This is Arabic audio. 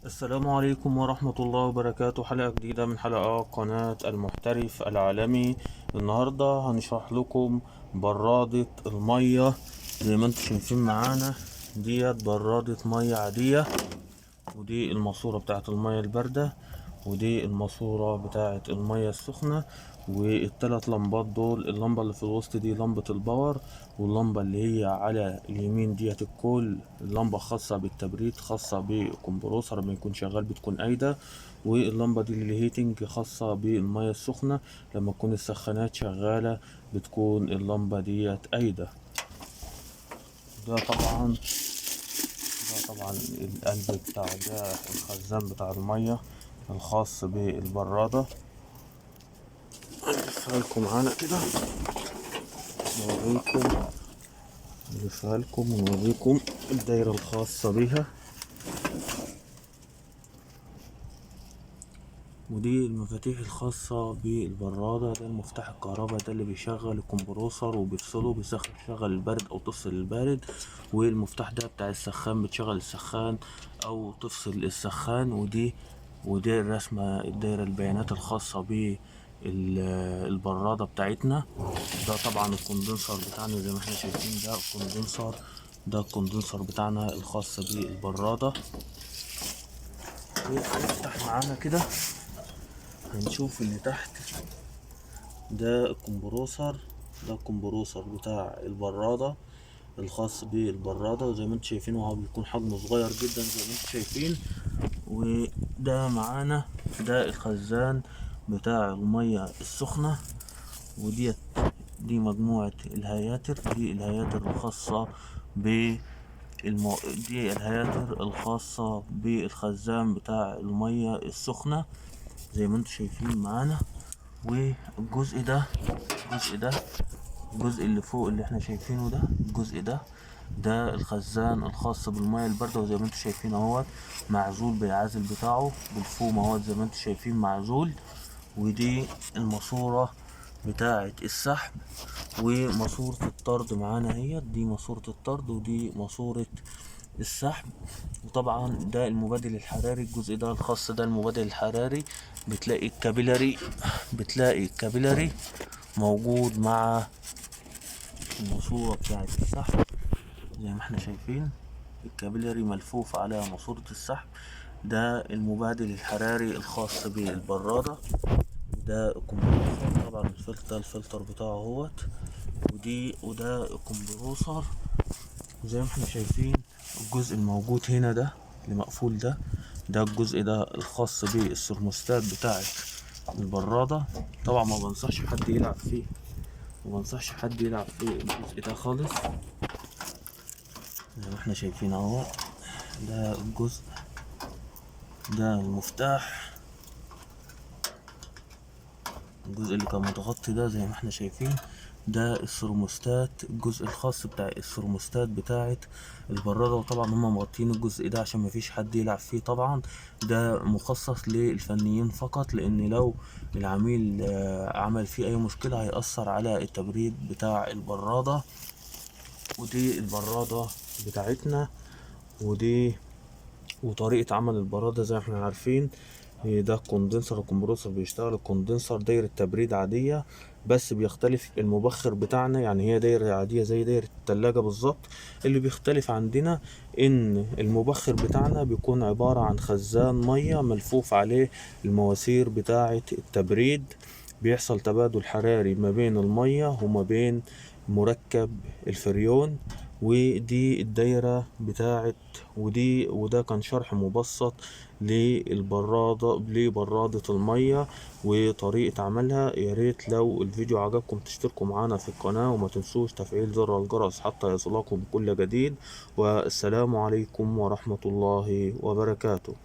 السلام عليكم ورحمة الله وبركاته. حلقة جديدة من حلقات قناة المحترف العالمي. النهاردة هنشرح لكم برادة المية. زي ما انتم شايفين معانا ديت برادة مية عادية، ودي الماسورة بتاعت المية الباردة، ودي الماسورة بتاعت المية السخنة. والتلات لمبات دول، اللمبة اللي في الوسط دي لمبة الباور، واللمبة اللي هي على اليمين ديت الكل اللمبة خاصة بالتبريد، خاصة بالكمبروسر لما يكون شغال بتكون قايدة. واللمبة دي الهيتنج خاصة بالمية السخنة، لما تكون السخانات شغالة بتكون اللمبة ديت قايدة. ده طبعا القلب بتاع ده الخزان بتاع المية الخاص بالبرادة. نلفها لكم معانا كده، نوريكم الدايرة الخاصة بيها. ودي المفاتيح الخاصة بالبرادة. ده المفتاح الكهرباء ده اللي بيشغل الكمبروسر وبيفصله، بيشغل البارد أو تفصل البارد. والمفتاح ده بتاع السخان، بتشغل السخان أو تفصل السخان. ودي الرسمة، الدايرة البيانات الخاصة بالبرادة بتاعتنا. ده طبعا الكوندنسر بتاعنا زي ما احنا شايفين، ده الكوندنسر بتاعنا الخاص بالبرادة. وهنفتح معانا كده هنشوف اللي تحت. ده الكمبروسر بتاع البرادة الخاص بالبرادة، وزي ما انتم شايفين هو بيكون حجمه صغير جدا زي ما انتم شايفين. وده معانا ده الخزان بتاع المية السخنة. دي مجموعة الهياتر، دي الهياتر الخاصة ب دي الهياتر الخاصة بالخزان بتاع المية السخنة زي ما انتم شايفين معانا. والجزء ده الجزء اللي فوق اللي احنا شايفينه ده، ده الخزان الخاص بالمياه الباردة. وزي ما انتم شايفين اهوت معزول بالعازل بتاعه بالفوم اهوت زي ما انتم شايفين معزول. ودي الماسورة بتاعة السحب وماسورة الطرد معانا اهيت. دي ماسورة الطرد ودي ماسورة السحب. وطبعا ده المبادل الحراري، الجزء ده الخاص ده المبادل الحراري. بتلاقي الكابيلاري موجود مع الماسورة بتاعة السحب زي ما احنا شايفين. الكابيلاري ملفوف على ماسورة السحب. ده المبادل الحراري الخاص بالبرادة. ده الكمبروسر طبعا الفلتر بتاعه اهوت. وده الكمبروسر زي ما احنا شايفين. الجزء الموجود هنا ده اللي مقفول ده الجزء ده الخاص بالثرموستات بتاعة البرادة. طبعا ما بنصحش حد يلعب فيه، الجزء ده خالص. زي ما احنا شايفين اهو، ده الجزء ده المفتاح، الجزء اللي كان متغطي ده زي ما احنا شايفين. ده الثرموستات، الجزء الخاص بتاع الثرموستات بتاعة البرادة. وطبعا هما مغطيين الجزء ده عشان مفيش حد يلعب فيه. طبعا ده مخصص للفنيين فقط، لان لو العميل عمل فيه اي مشكلة هيأثر على التبريد بتاع البرادة. ودي البرادة بتاعتنا. ودي وطريقة عمل البرادة زي ما احنا عارفين. ده الكوندنسر، الكمبروسر بيشتغل الكوندنسر دايرة تبريد عادية، بس بيختلف المبخر بتاعنا. يعني هي دايرة عادية زي دايرة التلاجة بالظبط. اللي بيختلف عندنا ان المبخر بتاعنا بيكون عبارة عن خزان مية ملفوف عليه المواسير بتاعة التبريد. بيحصل تبادل حراري ما بين المية وما بين مركب الفريون. ودي الدايرة بتاعت وده كان شرح مبسط لبرادة المية وطريقة عملها. يا ريت لو الفيديو عجبكم تشتركوا معنا في القناة، وما تنسوش تفعيل زر الجرس حتى يصلكم كل جديد. والسلام عليكم ورحمة الله وبركاته.